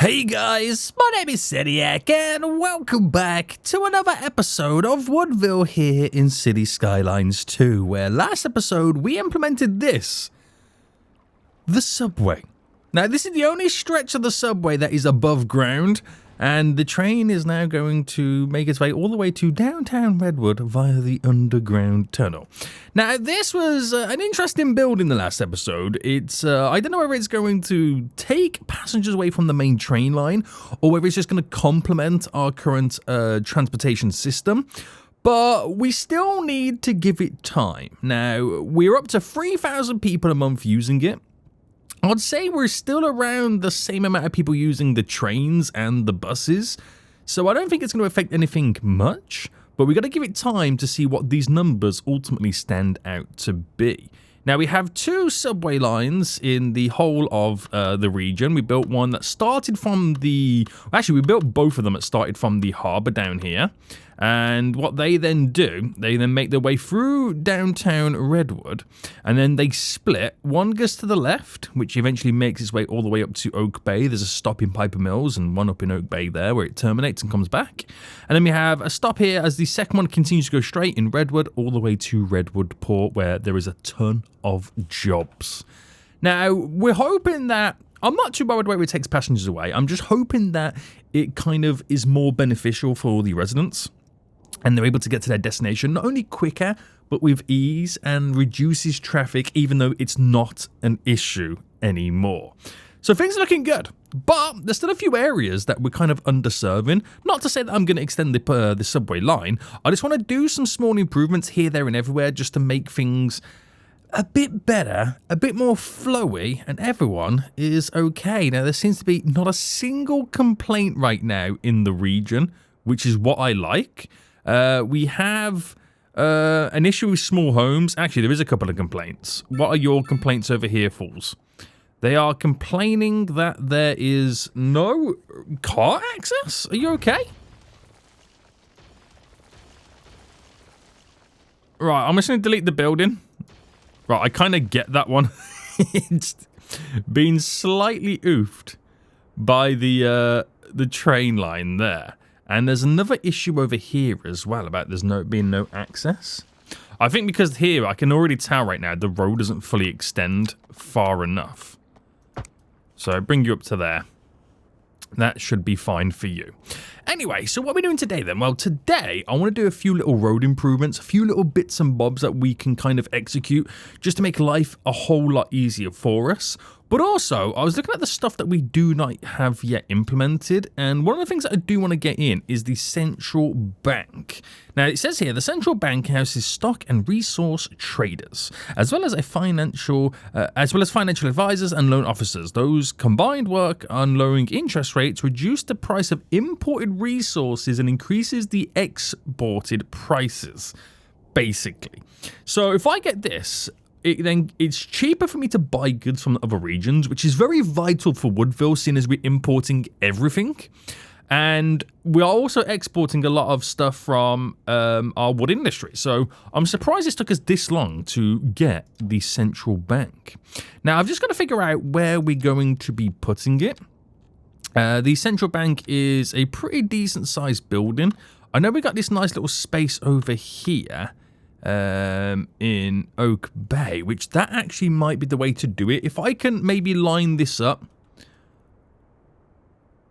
Hey guys, my name is Seniac and welcome back to another episode of Woodville here in City Skylines 2, where last episode we implemented this, the subway. Now this is the only stretch of the subway that is above ground, and the train is now going to make its way all the way to downtown Redwood via the underground tunnel. Now, this was an interesting build in the last episode. It's, I don't know whether it's going to take passengers away from the main train line, or whether it's just going to complement our current transportation system. But we still need to give it time. Now, we're up to 3,000 people a month using it. I'd say we're still around the same amount of people using the trains and the buses, so I don't think it's going to affect anything much, but we've got to give it time to see what these numbers ultimately stand out to be. Now, we have two subway lines in the whole of the region. We built one that started from the... Actually, we built both of them that started from the harbour down here. And what they then do, they then make their way through downtown Redwood, and then they split. One goes to the left, which eventually makes its way all the way up to Oak Bay. There's a stop in Piper Mills and one up in Oak Bay there where it terminates and comes back. And then we have a stop here as the second one continues to go straight in Redwood all the way to Redwood Port, where there is a ton of jobs. Now, we're hoping that... I'm not too worried where it takes passengers away. I'm just hoping that it kind of is more beneficial for the residents, and they're able to get to their destination not only quicker, but with ease, and reduces traffic, even though it's not an issue anymore. So things are looking good, but there's still a few areas that we're kind of underserving. Not to say that I'm going to extend the subway line. I just want to do some small improvements here, there, and everywhere just to make things a bit better, a bit more flowy, and everyone is okay. Now, there seems to be not a single complaint right now in the region, which is what I like. We have an issue with small homes. Actually, there is a couple of complaints. What are your complaints over here, fools? They are complaining that there is no car access. Are you okay? Right, I'm just going to delete the building. Right, I kind of get that one. It's been slightly oofed by the train line there. And there's another issue over here as well about there's being no access. I think because here, I can already tell right now the road doesn't fully extend far enough. So I bring you up to there. That should be fine for you. Anyway, so what are we doing today then? Well, today I want to do a few little road improvements, a few little bits and bobs that we can kind of execute just to make life a whole lot easier for us. But also, I was looking at the stuff that we do not have yet implemented, and one of the things that I do want to get in is the central bank. Now, it says here, the central bank houses stock and resource traders, as well as financial advisors and loan officers. Those combined work on lowering interest rates, reduce the price of imported resources, and increases the exported prices, basically. So if I get this... then it's cheaper for me to buy goods from other regions, which is very vital for Woodville, seeing as we're importing everything. And we are also exporting a lot of stuff from our wood industry. So I'm surprised it took us this long to get the central bank. Now, I've just got to figure out where we're going to be putting it. The central bank is a pretty decent sized building. I know we got this nice little space over here. In Oak Bay, which that actually might be the way to do it. If I can maybe line this up.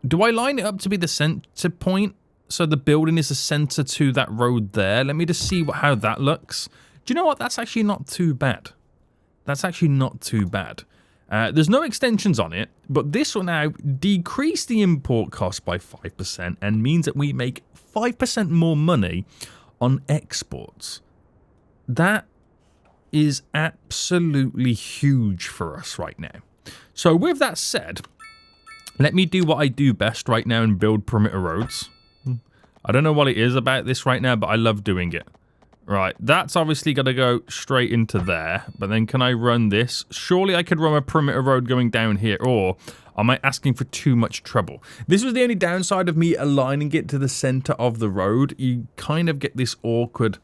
Do I line it up to be the center point? So the building is the center to that road there. Let me just see how that looks. Do you know what? That's actually not too bad. That's actually not too bad. There's no extensions on it, but this will now decrease the import cost by 5% and means that we make 5% more money on exports. That is absolutely huge for us right now. So with that said, let me do what I do best right now and build perimeter roads. I don't know what it is about this right now, but I love doing it. Right, that's obviously got to go straight into there. But then can I run this? Surely I could run a perimeter road going down here, or am I asking for too much trouble? This was the only downside of me aligning it to the center of the road. You kind of get this awkward...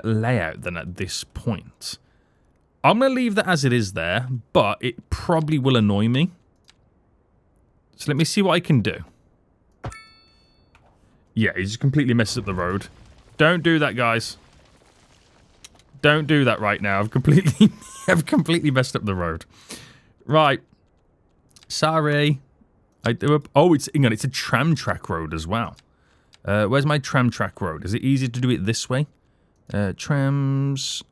layout then at this point. I'm going to leave that as it is there, but it probably will annoy me. So let me see what I can do. Yeah, he just completely messes up the road. Don't do that, guys. Don't do that right now. I've completely messed up the road. Right. Sorry. Oh, it's a tram track road as well. Where's my tram track road? Is it easier to do it this way? Trams.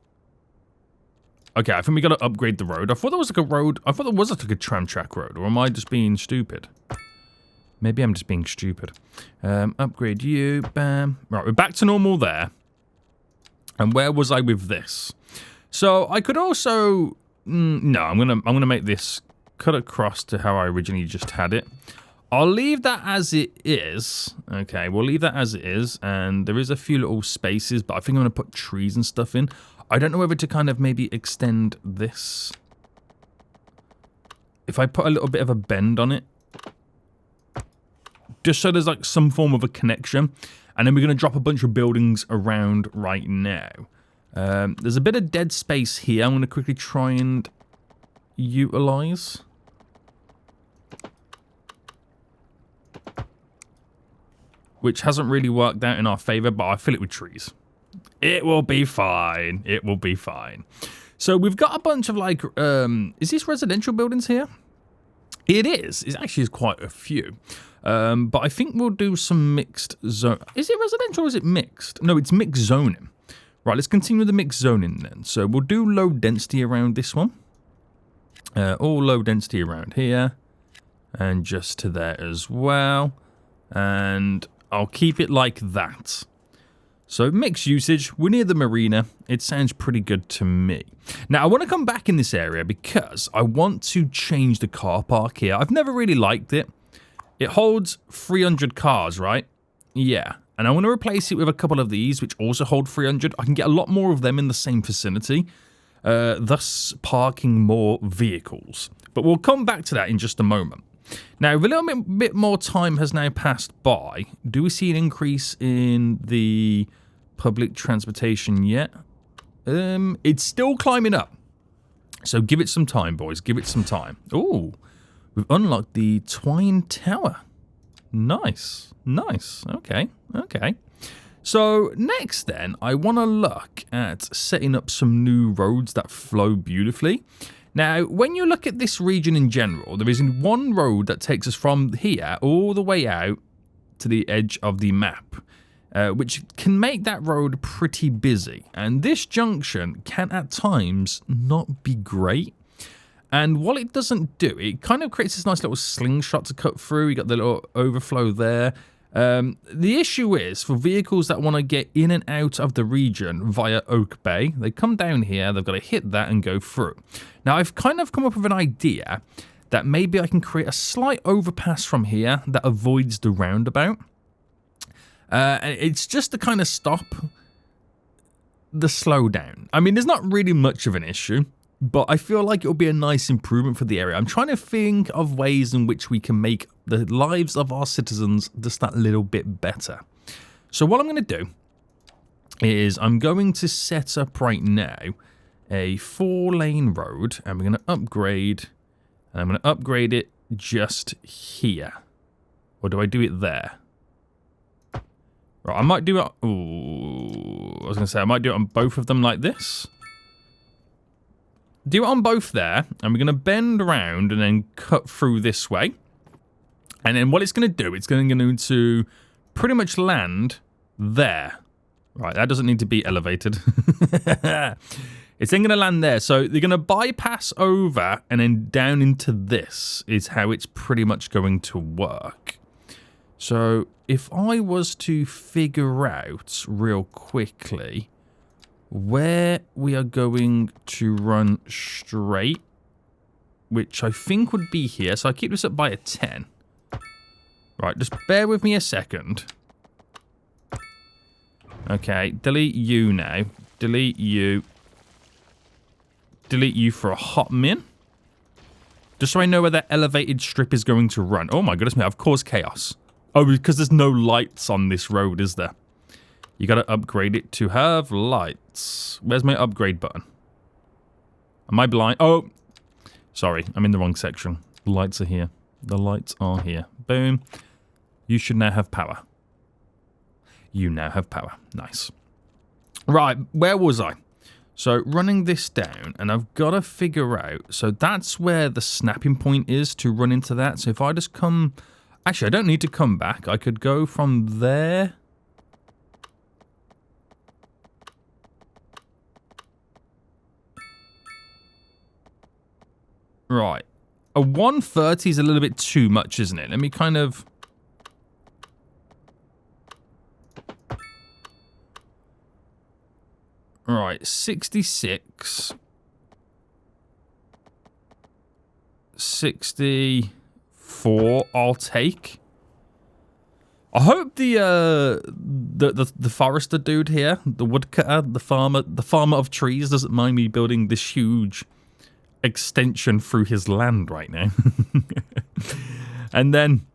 Okay, I think we got to upgrade the road. I thought there was like a road. I thought there was like a tram track road. Or am I just being stupid? Maybe I'm just being stupid. Upgrade you. Bam. Right, we're back to normal there. And where was I with this? So I could also. No, I'm gonna make this cut across to how I originally just had it. I'll leave that as it is. Okay, we'll leave that as it is. And there is a few little spaces, but I think I'm going to put trees and stuff in. I don't know whether to kind of maybe extend this. If I put a little bit of a bend on it. Just so there's like some form of a connection. And then we're going to drop a bunch of buildings around right now. There's a bit of dead space here. I'm going to quickly try and utilize. Which hasn't really worked out in our favor, but I fill it with trees. It will be fine. It will be fine. So we've got a bunch of like, is this residential buildings here? It is. It actually is quite a few. But I think we'll do some mixed zone. Is it residential or is it mixed? No, it's mixed zoning. Right, let's continue with the mixed zoning then. So we'll do low density around this one. All low density around here. And just to there as well. And I'll keep it like that. So mixed usage, we're near the marina. It sounds pretty good to me. Now I want to come back in this area because I want to change the car park here. I've never really liked it. It holds 300 cars, right? Yeah. And I want to replace it with a couple of these, which also hold 300. I can get a lot more of them in the same vicinity, thus parking more vehicles. But we'll come back to that in just a moment. Now, a little bit more time has now passed by. Do we see an increase in the public transportation yet? It's still climbing up. So give it some time, boys. Give it some time. Oh, we've unlocked the Twine Tower. Nice. Nice. Okay. Okay. So next then, I want to look at setting up some new roads that flow beautifully. Now, when you look at this region in general, there is one road that takes us from here all the way out to the edge of the map, which can make that road pretty busy. And this junction can at times not be great. And what it doesn't do, it kind of creates this nice little slingshot to cut through. You got the little overflow there. The issue is for vehicles that want to get in and out of the region via Oak Bay, they come down here, they've got to hit that and go through. Now, I've kind of come up with an idea that maybe I can create a slight overpass from here that avoids the roundabout. It's just to kind of stop the slowdown. I mean, there's not really much of an issue, but I feel like it'll be a nice improvement for the area. I'm trying to think of ways in which we can make the lives of our citizens just that little bit better. So what I'm going to do is I'm going to set up right now a 4-lane road, and we're going to upgrade, and I'm going to upgrade it just here. Or do I do it there? Right, I might do it. Ooh, I was going to say I might do it on both of them like this. Do it on both there, and we're going to bend around and then cut through this way. And then what it's going to do, it's going to pretty much land there. Right, that doesn't need to be elevated. It's then going to land there. So they're going to bypass over and then down into this is how it's pretty much going to work. So if I was to figure out real quickly where we are going to run straight, which I think would be here. So I keep this up by a 10. Right, just bear with me a second. Okay, delete you now. Delete you. Delete you for a hot min. Just so I know where that elevated strip is going to run. Oh my goodness me, I've caused chaos. Oh, because there's no lights on this road, is there? You gotta upgrade it to have lights. Where's my upgrade button? Am I blind? Oh, sorry, I'm in the wrong section. The lights are here. The lights are here. Boom. You should now have power. You now have power. Nice. Right, where was I? So running this down, and I've got to figure out, so that's where the snapping point is to run into that. So if I just come, actually I don't need to come back. I could go from there. Right. A 130 is a little bit too much, isn't it? Let me kind of... Right, 66. 64 I'll take. I hope the forester dude here, the woodcutter, the farmer of trees doesn't mind me building this huge extension through his land right now. And then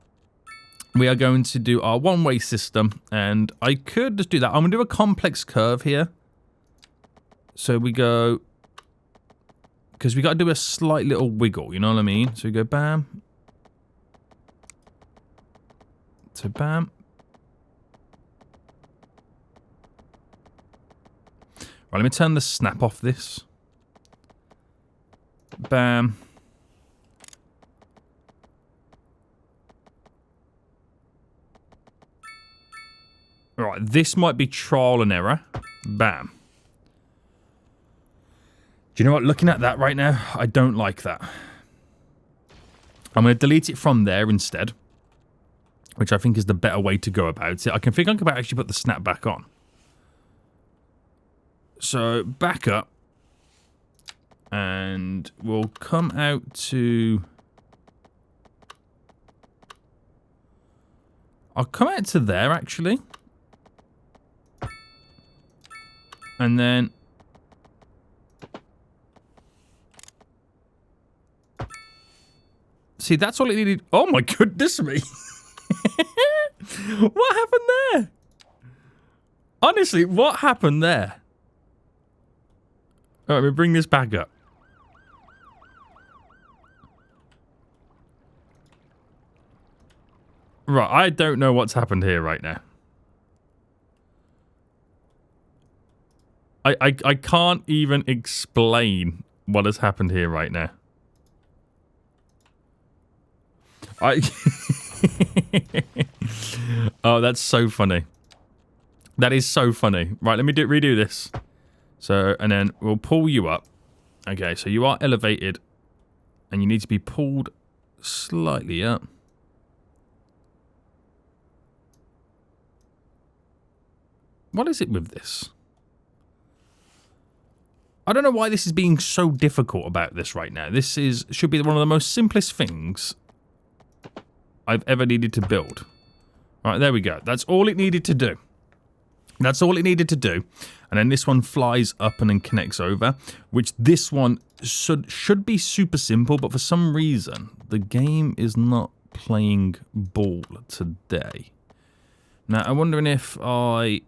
we are going to do our one-way system, and I could just do that. I'm going to do a complex curve here. So we go, because we got to do a slight little wiggle, you know what I mean? So we go bam, to bam. Right, let me turn the snap off this. Bam. Right, this might be trial and error. Bam. Do you know what? Looking at that right now, I don't like that. I'm going to delete it from there instead, which I think is the better way to go about it. I can actually put the snap back on. So, back up. And we'll come out to... I'll come out to there, actually. And then... See, that's all it needed. Oh my goodness me. What happened there? Honestly, what happened there? All right, let me bring this back up. Right, I don't know what's happened here right now. I can't even explain what has happened here right now. Oh, that's so funny. That is so funny. Right, let me redo this. So, and then we'll pull you up. Okay, so you are elevated. And you need to be pulled slightly up. What is it with this? I don't know why this is being so difficult about this right now. This should be one of the most simplest things I've ever needed to build. Right, there we go. That's all it needed to do. That's all it needed to do. And then this one flies up and then connects over, which this one should be super simple, but for some reason, the game is not playing ball today. Now, I'm wondering if I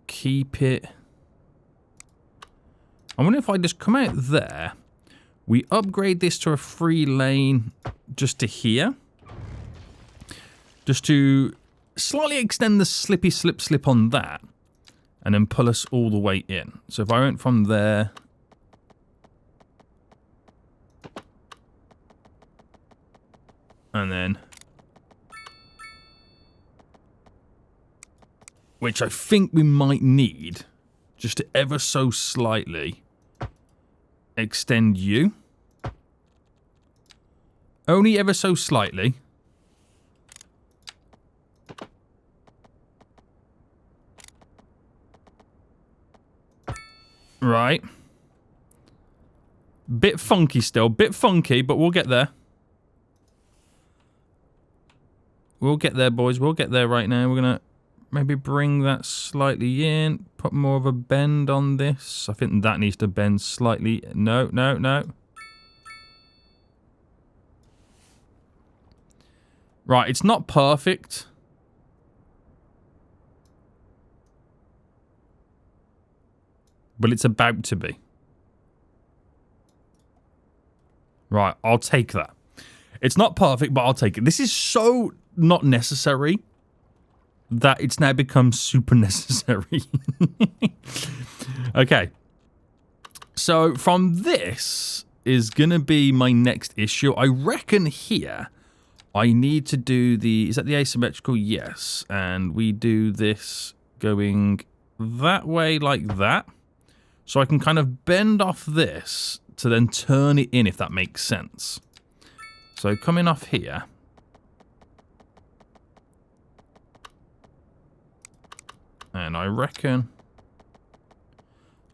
keep it... I wonder if I just come out there, we upgrade this to a 3 lane just to here. Just to slightly extend the slippy slip on that. And then pull us all the way in. So if I went from there... And then... Which I think we might need. Just to ever so slightly extend you. Only ever so slightly. Right. Bit funky still. Bit funky, but we'll get there. We'll get there, boys. We'll get there right now. We're going to maybe bring that slightly in. Put more of a bend on this. I think that needs to bend slightly. No, no, no. Right, it's not perfect. But it's about to be. Right, I'll take that. It's not perfect, but I'll take it. This is so not necessary that it's now become super necessary. Okay. So from this is going to be my next issue. I reckon here I need to do the... Is that the asymmetrical? Yes. And we do this going that way like that. So I can kind of bend off this to then turn it in, if that makes sense. So coming off here. And I reckon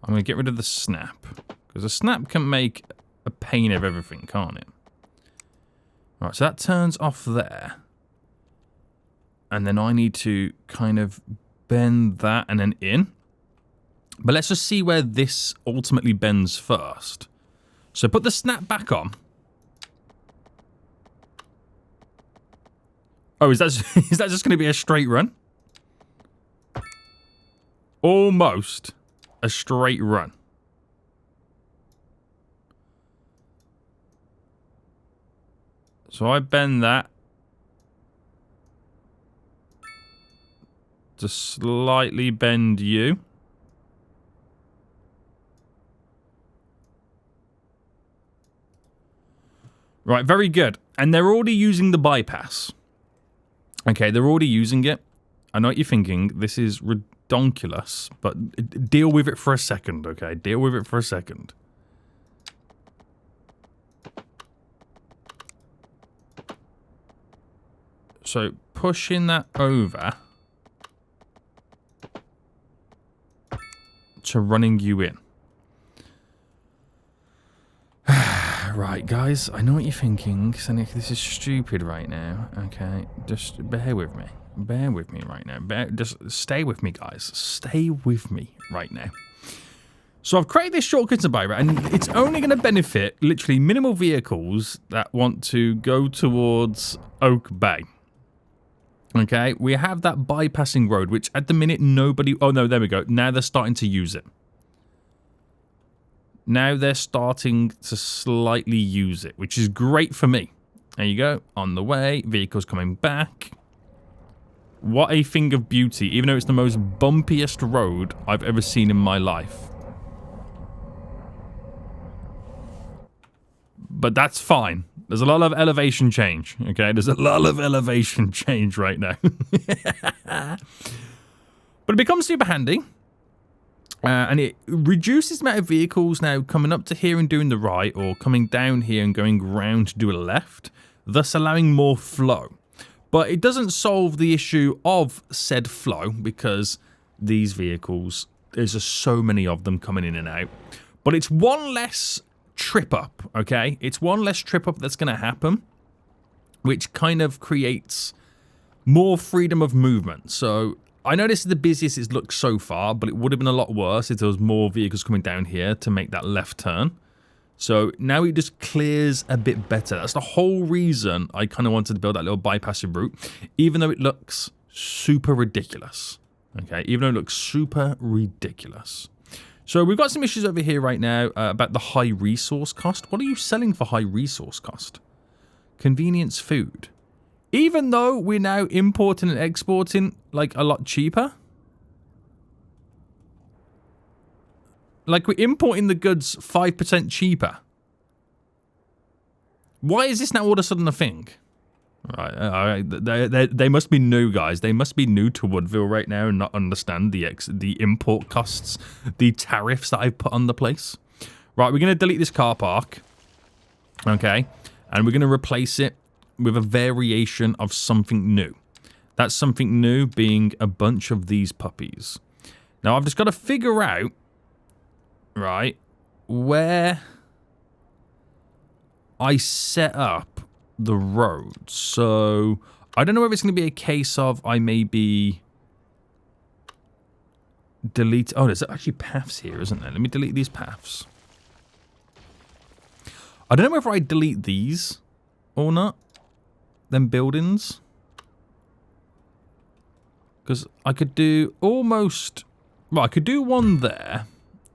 I'm going to get rid of the snap. Because a snap can make a pain of everything, can't it? Right, so that turns off there. And then I need to kind of bend that and then in. But let's just see where this ultimately bends first. So put the snap back on. Oh, is that just going to be a straight run? Almost a straight run. So I bend that to slightly bend you. Right, very good. And they're already using the bypass. Okay, they're already using it. I know what you're thinking. This is redonkulous, but deal with it for a second, okay? Deal with it for a second. So, pushing that over to running you in. Right, guys, I know what you're thinking. Sonic, this is stupid right now. Okay, just bear with me. Bear with me right now. Just stay with me, guys. Stay with me right now. So I've created this shortcut to Byra, and it's only going to benefit literally minimal vehicles that want to go towards Oak Bay. Okay, we have that bypassing road, which at the minute nobody... Oh, no, there we go. Now they're starting to use it. Now they're starting to slightly use it, which is great for me. There you go. On the way. Vehicles coming back. What a thing of beauty, even though it's the most bumpiest road I've ever seen in my life. But that's fine. There's a lot of elevation change, okay? There's a lot of elevation change right now. But it becomes super handy. And it reduces the amount of vehicles now coming up to here and doing the right, or coming down here and going round to do a left, thus allowing more flow. But it doesn't solve the issue of said flow, because these vehicles, there's just so many of them coming in and out. But it's one less trip up, okay? It's one less trip up that's going to happen, which kind of creates more freedom of movement. So I know this is the busiest it's looked so far, but it would have been a lot worse if there was more vehicles coming down here to make that left turn. So now it just clears a bit better. That's the whole reason I kind of wanted to build that little bypassing route, even though it looks super ridiculous. Okay, even though it looks super ridiculous. So we've got some issues over here right now about the high resource cost. What are you selling for high resource cost? Convenience food. Even though we're now importing and exporting, like, a lot cheaper. Like, we're importing the goods 5% cheaper. Why is this now all of a sudden a thing? Right, they must be new, guys. They must be new to Woodville right now and not understand the import costs, the tariffs that I've put on the place. Right, we're going to delete this car park. Okay, and we're going to replace it with a variation of something new. That something new being a bunch of these puppies. Now, I've just got to figure out, right, where I set up the road. So I don't know if it's going to be a case of I maybe delete... Oh, there's actually paths here, isn't there? Let me delete these paths. I don't know whether I delete these or not. Them buildings. Because I could do almost... Well, I could do one there.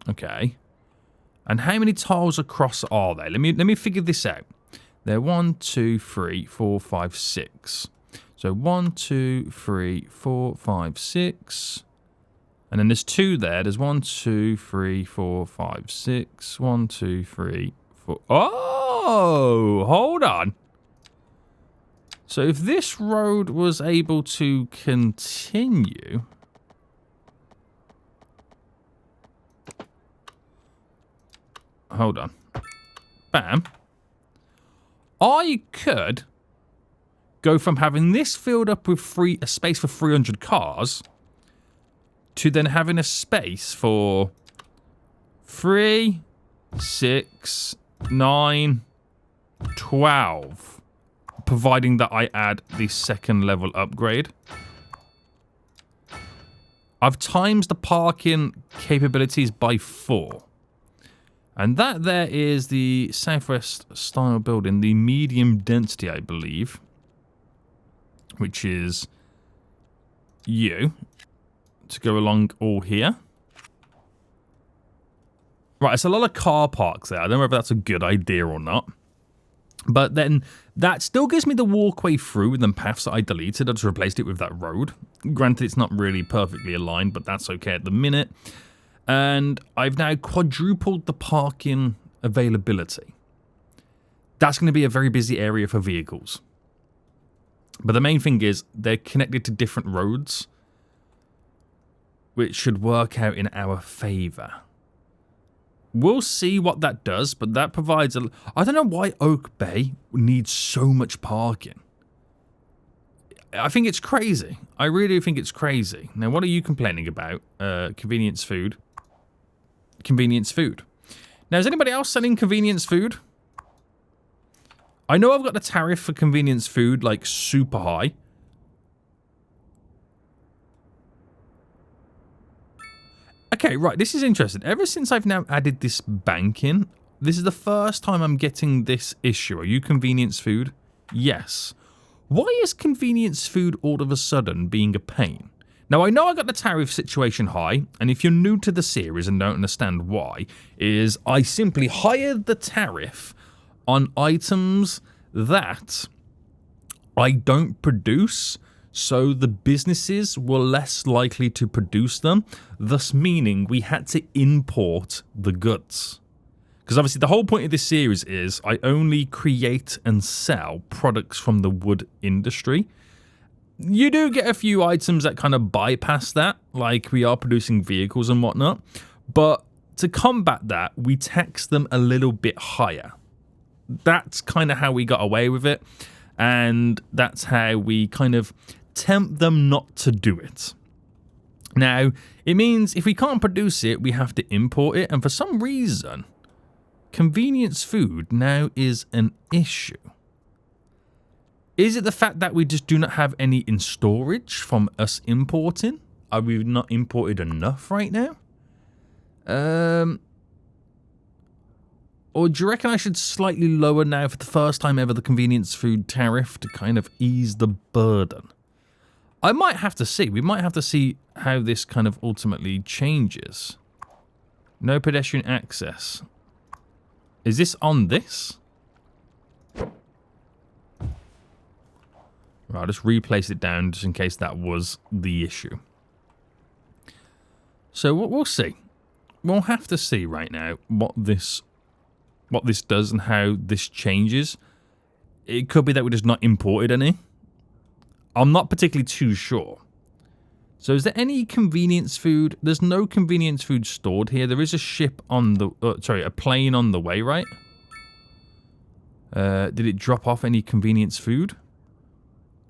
Okay. And how many tiles across are there? Let me figure this out. They're 1, 2, 3, 4, 5, 6. So 1, 2, 3, 4, 5, 6. And then there's 2 there. There's 1, 2, 3, 4, 5, 6. 1, 2, 3, 4. Oh, hold on. So if this road was able to continue... Hold on. Bam. I could go from having this filled up with a space for 300 cars to then having a space for 3, 6, 9, 12. Providing that I add the second level upgrade. I've times the parking capabilities by 4. And that there is the Southwest style building, the medium density, I believe. Which is you. To go along all here. Right, it's a lot of car parks there. I don't know if that's a good idea or not. But then that still gives me the walkway through with the paths that I deleted. I just replaced it with that road. Granted, it's not really perfectly aligned, but that's okay at the minute. And I've now quadrupled the parking availability. That's going to be a very busy area for vehicles. But the main thing is they're connected to different roads, which should work out in our favor. We'll see what that does, but that provides a... I don't know why Oak Bay needs so much parking. I think it's crazy. I really think it's crazy. Now, what are you complaining about? Convenience food. Convenience food. Now, is anybody else selling convenience food? I know I've got the tariff for convenience food, like, super high. Okay, right, this is interesting. Ever since I've now added this bank in, this is the first time I'm getting this issue. Are you convenience food? Yes. Why is convenience food all of a sudden being a pain? Now, I know I got the tariff situation high, and if you're new to the series and don't understand why, is I simply hired the tariff on items that I don't produce, so the businesses were less likely to produce them, thus meaning we had to import the goods. Because obviously the whole point of this series is I only create and sell products from the wood industry. You do get a few items that kind of bypass that, like we are producing vehicles and whatnot, but to combat that, we tax them a little bit higher. That's kind of how we got away with it, and that's how we kind of tempt them not to do it. Now, it means if we can't produce it, we have to import it, and for some reason, convenience food now is an issue. Is it the fact that we just do not have any in storage from us importing? Are we not imported enough right now? Or do you reckon I should slightly lower now for the first time ever the convenience food tariff to kind of ease the burden? I might have to see. We might have to see how this kind of ultimately changes. No pedestrian access. Is this on this? Right, I'll just replace it down just in case that was the issue. So we'll see. We'll have to see right now what this does and how this changes. It could be that we just not imported any. I'm not particularly too sure. So is there any convenience food? There's no convenience food stored here. There is a ship on the... a plane on the way, right? Did it drop off any convenience food?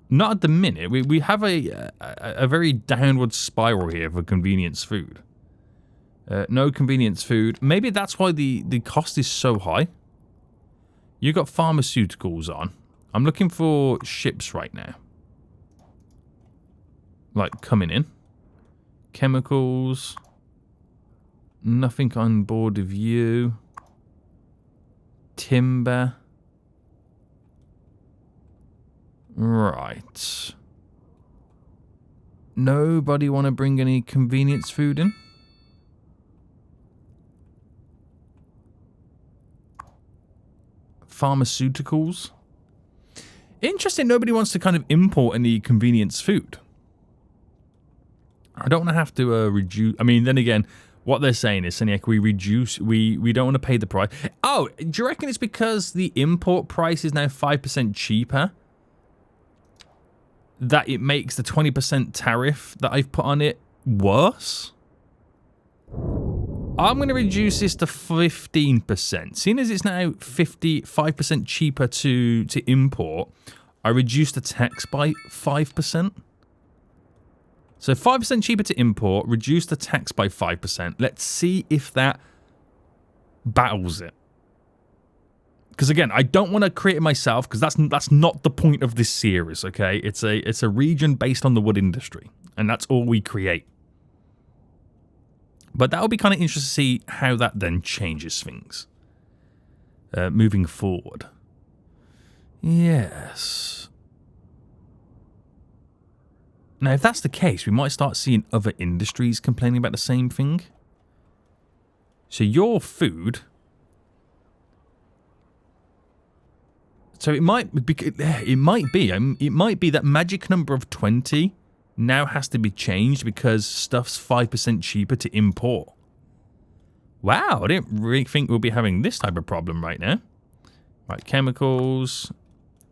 Not at the minute. We have a very downward spiral here for convenience food. No convenience food. Maybe that's why the cost is so high. You got pharmaceuticals on. I'm looking for ships right now. Like, coming in. Chemicals. Nothing on board of you. Timber. Right. Nobody want to bring any convenience food in? Pharmaceuticals. Interesting, nobody wants to kind of import any convenience food. I don't want to have to reduce... I mean, then again, what they're saying is, Seniac, we reduce... We don't want to pay the price. Oh, do you reckon it's because the import price is now 5% cheaper that it makes the 20% tariff that I've put on it worse? I'm going to reduce this to 15%. Seeing as it's now 5% cheaper to import, I reduced the tax by 5%. So 5% cheaper to import, reduce the tax by 5%. Let's see if that battles it. Because again, I don't want to create it myself, because that's not the point of this series, okay? It's a region based on the wood industry, and that's all we create. But that would be kind of interesting to see how that then changes things. Moving forward. Yes. Now, if that's the case, we might start seeing other industries complaining about the same thing. So your food... So it might be that magic number of 20... now has to be changed because stuff's 5% cheaper to import. Wow, I didn't really think we'll be having this type of problem right now. Right, chemicals.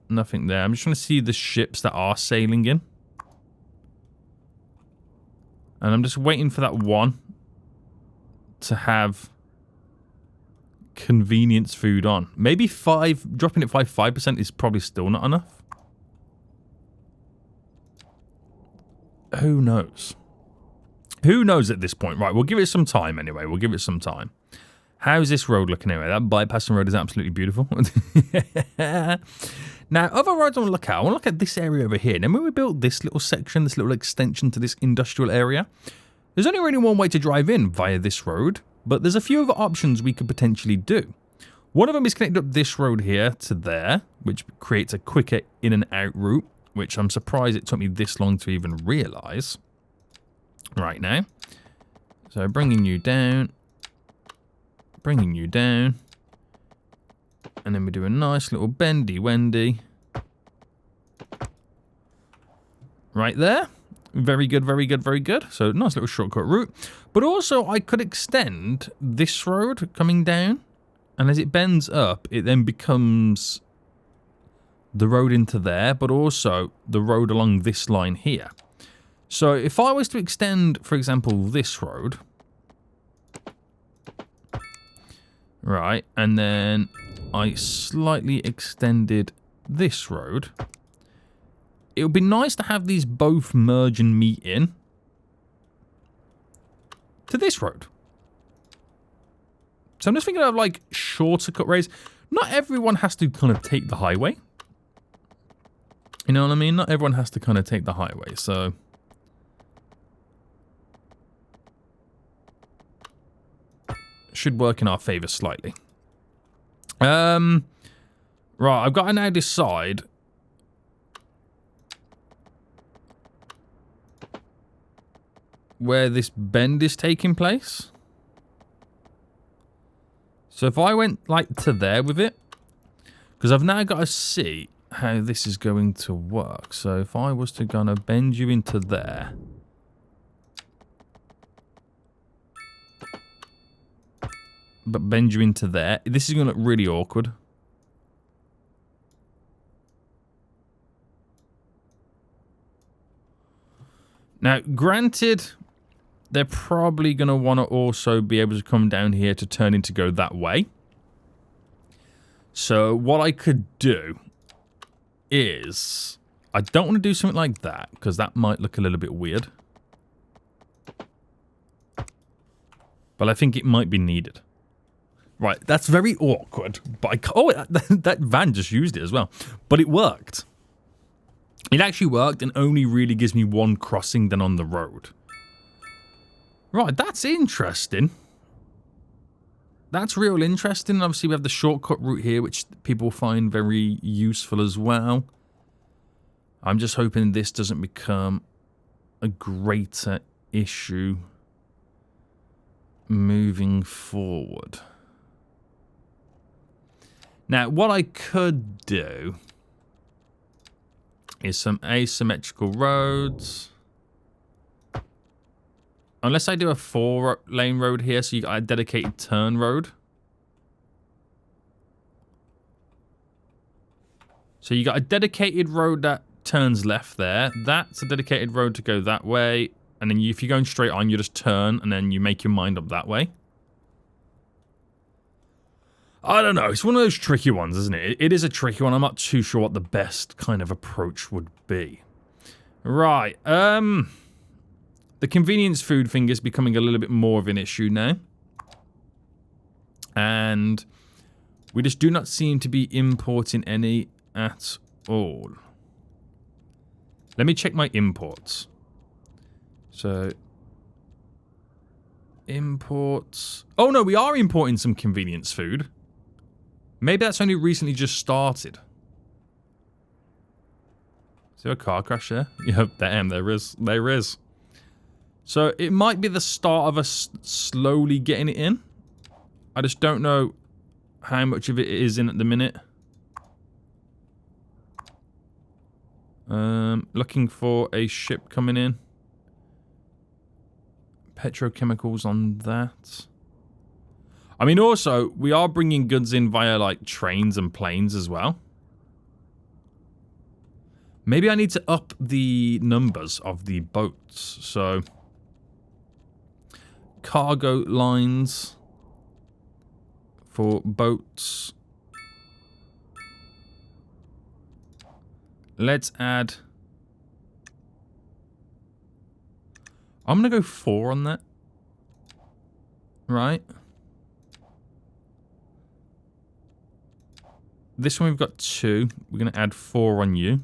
Nothing there. I'm just trying to see the ships that are sailing in. And I'm just waiting for that one to have convenience food on. Maybe dropping it 5% is probably still not enough. Who knows? Who knows at this point? Right, we'll give it some time anyway. We'll give it some time. How's this road looking anyway? That bypassing road is absolutely beautiful. Now, other roads I want to look at. I want to look at this area over here. Now, when we built this little section, this little extension to this industrial area, there's only really one way to drive in via this road, but there's a few other options we could potentially do. One of them is connected up this road here to there, which creates a quicker in and out route, which I'm surprised it took me this long to even realise right now. So bringing you down, and then we do a nice little bendy-wendy right there. Very good, very good, very good. So nice little shortcut route. But also I could extend this road coming down, and as it bends up, it then becomes the road into there, but also the road along this line here. So if I was to extend, for example, this road, right, and then I slightly extended this road, it would be nice to have these both merge and meet in to this road. So I'm just thinking of like shorter cut ways. Not everyone has to kind of take the highway. You know what I mean? Not everyone has to kind of take the highway, so... should work in our favour slightly. Right, I've got to now decide... where this bend is taking place. So if I went, like, to there with it... because I've now got to see... how this is going to work. So if I was to kind of bend you into there, but bend you into there, this is going to look really awkward. Now, granted, they're probably going to want to also be able to come down here to turn in to go that way. So what I could do is, I don't want to do something like that, because that might look a little bit weird. But I think it might be needed. Right, that's very awkward. But that van just used it as well. But it worked. It actually worked and only really gives me one crossing then on the road. Right, that's interesting. That's real interesting. Obviously, we have the shortcut route here, which people find very useful as well. I'm just hoping this doesn't become a greater issue moving forward. Now, what I could do is some asymmetrical roads. Unless I do a 4-lane road here, so you got a dedicated turn road. So you got a dedicated road that turns left there. That's a dedicated road to go that way. And then if you're going straight on, you just turn and then you make your mind up that way. I don't know. It's one of those tricky ones, isn't it? It is a tricky one. I'm not too sure what the best kind of approach would be. Right. The convenience food thing is becoming a little bit more of an issue now. And we just do not seem to be importing any at all. Let me check my imports. So, imports. Oh no, we are importing some convenience food. Maybe that's only recently just started. Is there a car crash there? Yep, damn, there is. There is. So it might be the start of us slowly getting it in. I just don't know how much of it is in at the minute. Looking for a ship coming in. Petrochemicals on that. I mean, also, we are bringing goods in via, like, trains and planes as well. Maybe I need to up the numbers of the boats. So, cargo lines for boats. Let's add... I'm going to go 4 on that. Right. This one we've got 2. We're going to add 4 on you.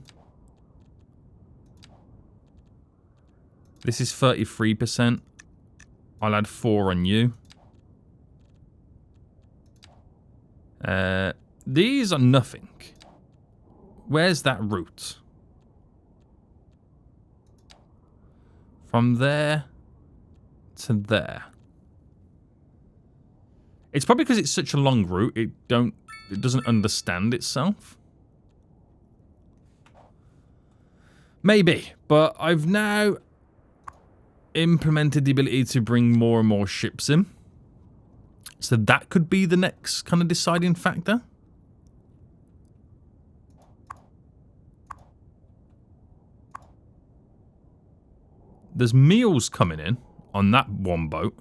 This is 33%. I'll add 4 on you. These are nothing. Where's that route? From there to there. It's probably because it's such a long route, it doesn't understand itself. Maybe, but I've now implemented the ability to bring more and more ships in. So that could be the next kind of deciding factor. There's meals coming in on that one boat.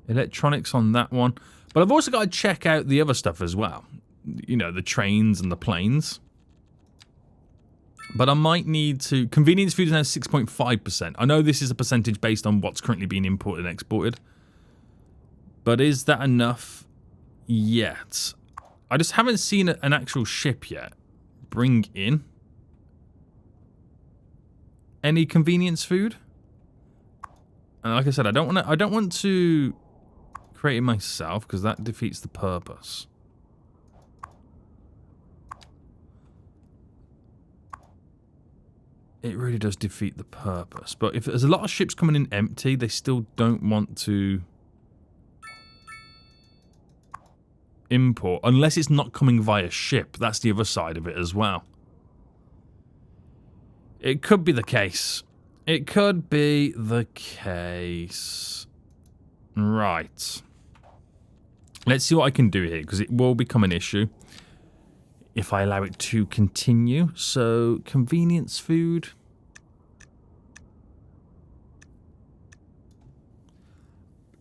Electronics on that one. But I've also got to check out the other stuff as well. You know, the trains and the planes. But I might need to... Convenience food is now 6.5%. I know this is a percentage based on what's currently being imported and exported. But is that enough yet? I just haven't seen an actual ship yet bring in any convenience food. And like I said, I don't want to create it myself because that defeats the purpose. It really does defeat the purpose. But if there's a lot of ships coming in empty, they still don't want to import. Unless it's not coming via ship. That's the other side of it as well. It could be the case. It could be the case. Right. Let's see what I can do here, because it will become an issue if I allow it to continue. So, convenience food.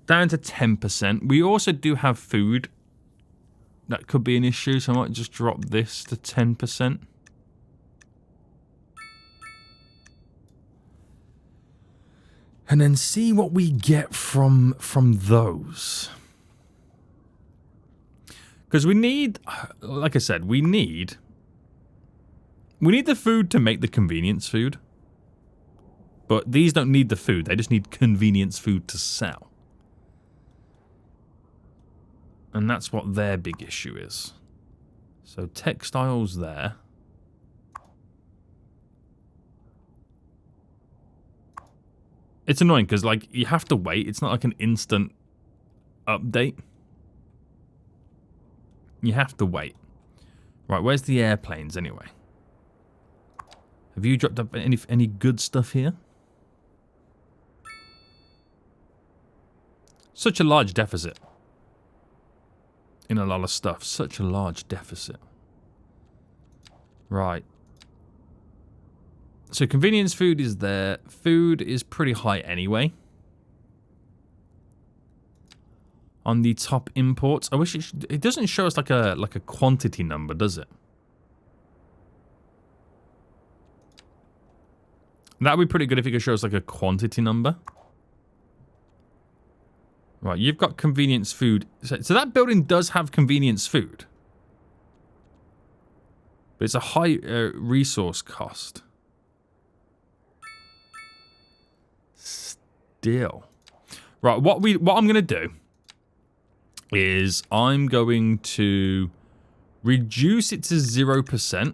Down to 10%. We also do have food. That could be an issue, so I might just drop this to 10%. And then see what we get from those. Because we need, like I said, we need the food to make the convenience food. But these don't need the food, they just need convenience food to sell. And that's what their big issue is. So textiles there. It's annoying because, like, you have to wait. It's not like an instant update. You have to wait. Right, where's the airplanes anyway? Have you dropped up any good stuff here? Such a large deficit. In a lot of stuff. Such a large deficit. Right. So convenience food is there. Food is pretty high anyway. On the top imports. I wish it doesn't show us like a quantity number, does it? That would be pretty good if it could show us like a quantity number. Right, you've got convenience food. So that building does have convenience food. But it's a high resource cost. Still. Right, what I'm going to do is I'm going to reduce it to 0%.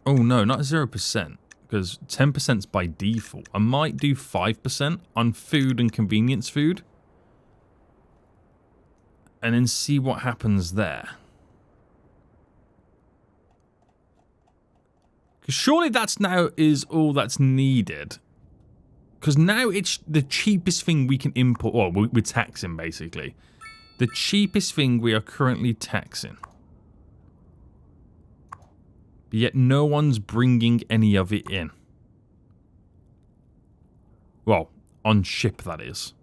Oh, no, not 0%. Because 10% is by default. I might do 5% on food and convenience food. And then see what happens there. Because surely that's now is all that's needed. Because now it's the cheapest thing we can import. Well, we're taxing, basically. The cheapest thing we are currently taxing. But yet no one's bringing any of it in. Well, on ship, that is.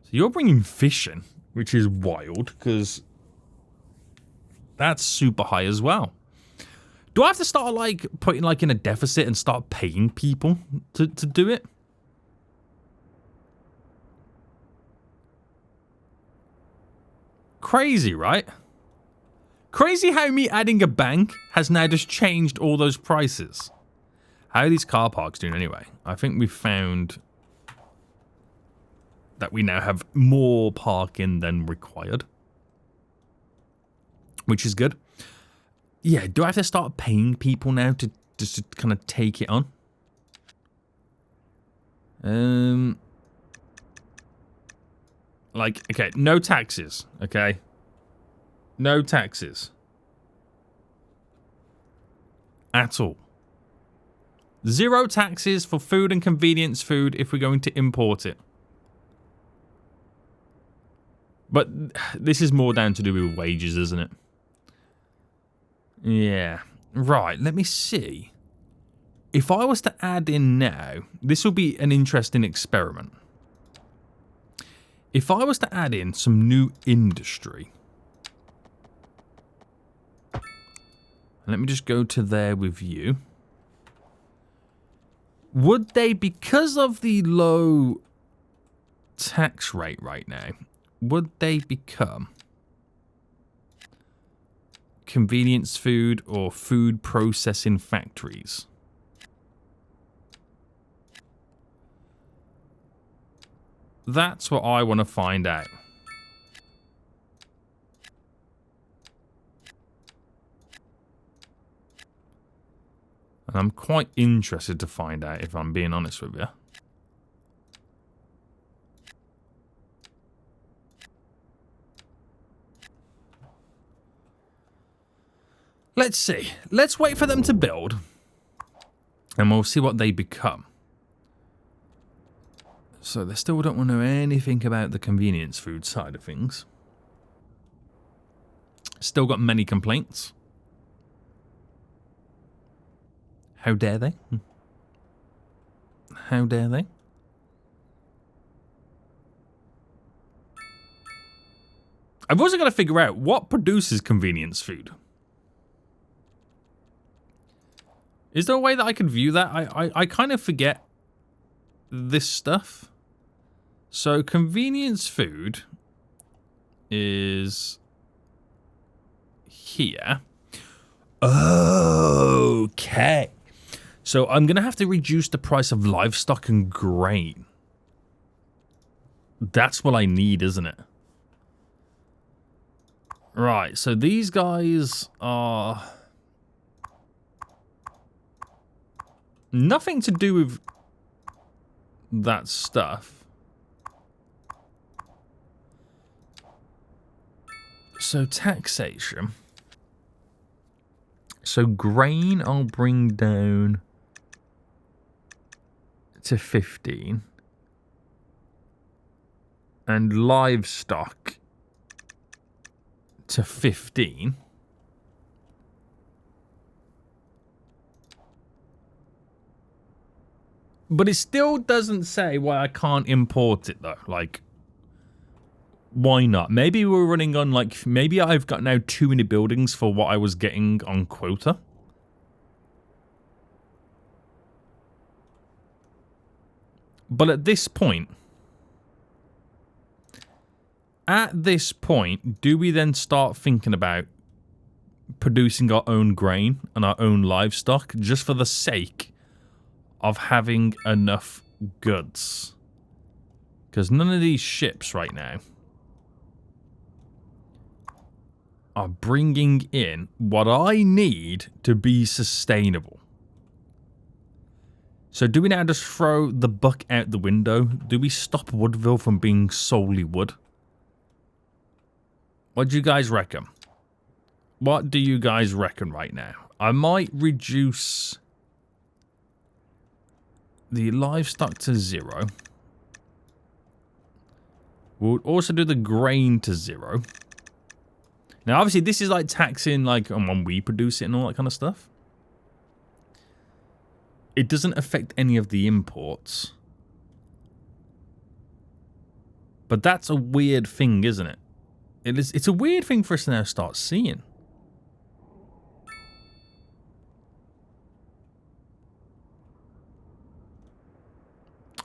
So you're bringing fish in, which is wild, because that's super high as well. Do I have to start, like, putting, like, in a deficit and start paying people to do it? Crazy, right? Crazy how me adding a bank has now just changed all those prices. How are these car parks doing anyway? I think we've found that we now have more parking than required. Which is good. Yeah, do I have to start paying people now to just to kind of take it on? Like, okay, no taxes, okay? No taxes. At all. 0 taxes for food and convenience food if we're going to import it. But this is more down to do with wages, isn't it? Yeah. Right, let me see. If I was to add in now, this will be an interesting experiment. If I was to add in some new industry. Let me just go to there with you. Would they, because of the low tax rate right now, would they become convenience food or food processing factories? That's what I want to find out. And I'm quite interested to find out, if I'm being honest with you. Let's see. Let's wait for them to build. And we'll see what they become. So they still don't want to know anything about the convenience food side of things. Still got many complaints. How dare they? How dare they? I've also got to figure out what produces convenience food. Is there a way that I can view that? I kind of forget this stuff. So convenience food is here. Okay. So I'm going to have to reduce the price of livestock and grain. That's what I need, isn't it? Right, so these guys are nothing to do with that stuff. So taxation. So grain I'll bring down to 15. And livestock to 15. But it still doesn't say why I can't import it, though. Like, why not? Maybe we're running on, like, maybe I've got now too many buildings for what I was getting on quota. But at this point, do we then start thinking about producing our own grain and our own livestock just for the sake of having enough goods? Because none of these ships right now are bringing in what I need to be sustainable. So do we now just throw the buck out the window? Do we stop Woodville from being solely wood? What do you guys reckon? What do you guys reckon right now? I might reduce the livestock to 0. We'll also do the grain to 0. Now, obviously, this is like taxing like on when we produce it and all that kind of stuff. It doesn't affect any of the imports. But that's a weird thing, isn't it? It's a weird thing for us to now start seeing.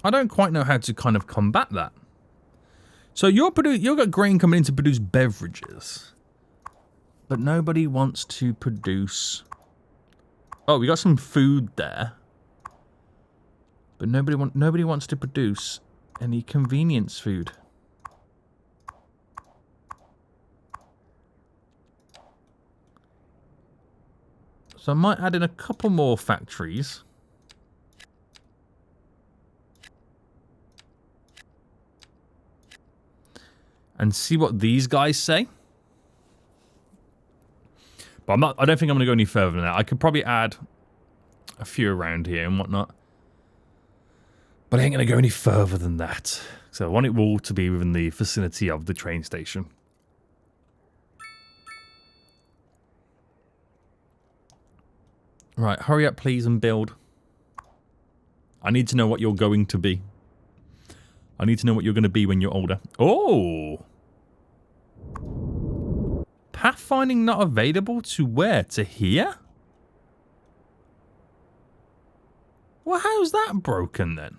I don't quite know how to kind of combat that. So you've got grain coming in to produce beverages, but nobody wants to produce. Oh, we got some food there, but nobody wants to produce any convenience food. So I might add in a couple more factories. And see what these guys say. But I don't think I'm going to go any further than that. I could probably add a few around here and whatnot. But I ain't going to go any further than that. So I want it all to be within the vicinity of the train station. Right, hurry up please and build. I need to know what you're going to be. I need to know what you're going to be when you're older. Oh! Pathfinding not available to where? To here? Well, how's that broken then?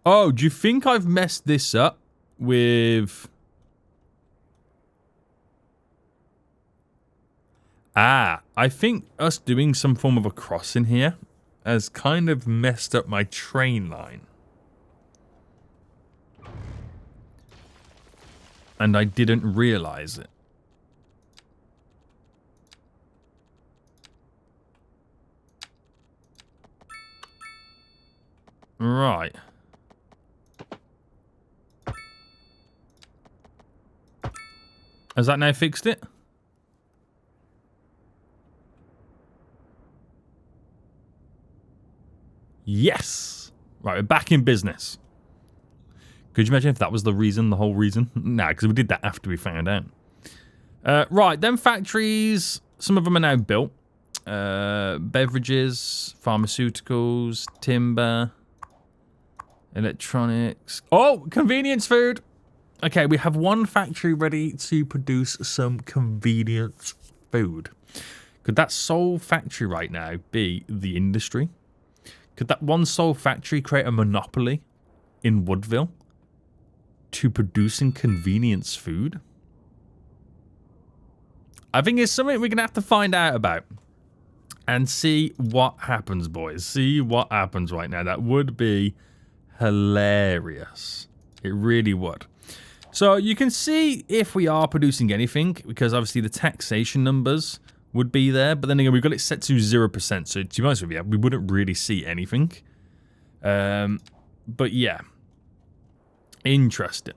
Oh, do you think I've messed this up with... Ah, I think us doing some form of a crossing here has kind of messed up my train line. And I didn't realize it. Right. Has that now fixed it? Yes! Right, we're back in business. Could you imagine if that was the reason, the whole reason? Nah, because we did that after we found out. Right, then factories, some of them are now built. Beverages, pharmaceuticals, timber, electronics. Oh, convenience food! Okay, we have one factory ready to produce some convenience food. Could that sole factory right now be the industry? Could that one sole factory create a monopoly in Woodville to producing convenience food? I think it's something we're going to have to find out about and see what happens, boys. See what happens right now. That would be hilarious. It really would. So you can see if we are producing anything, because obviously the taxation numbers would be there. But then again, we've got it set to 0%. So to be honest with you, we wouldn't really see anything. But yeah. Interesting.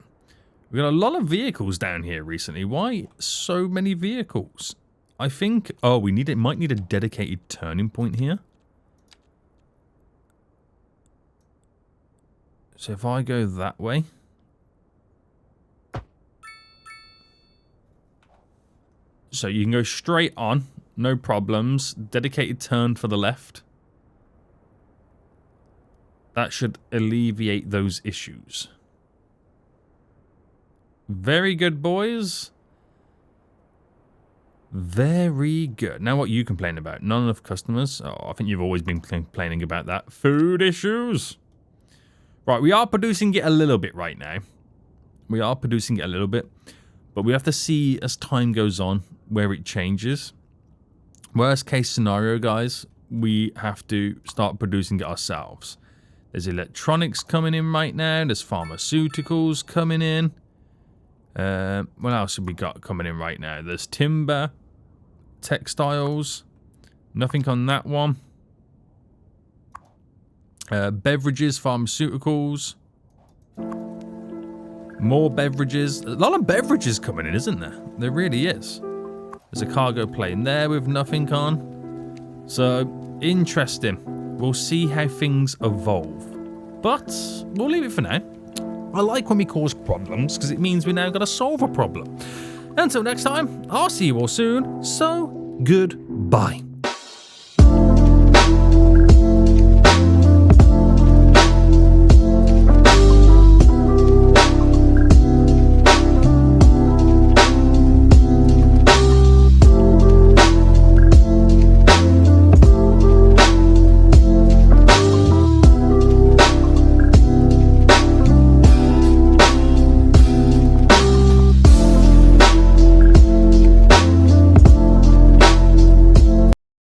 We've got a lot of vehicles down here recently. Why so many vehicles? I think... Oh, might need a dedicated turning point here. So if I go that way... So you can go straight on. No problems. Dedicated turn for the left. That should alleviate those issues. Very good, boys. Very good. Now what you complain about? Not enough customers? Oh, I think you've always been complaining about that. Food issues. Right, we are producing it a little bit right now. We are producing it a little bit. But we have to see as time goes on where it changes. Worst case scenario, guys, we have to start producing it ourselves. There's electronics coming in right now. There's pharmaceuticals coming in. What else have we got coming in right now? There's timber, textiles, nothing on that one. Beverages, pharmaceuticals, more beverages. A lot of beverages coming in, isn't there? There really is. There's a cargo plane there with nothing on. So, interesting. We'll see how things evolve. But, we'll leave it for now. I like when we cause problems, because it means we now got to solve a problem. Until next time, I'll see you all soon, so goodbye.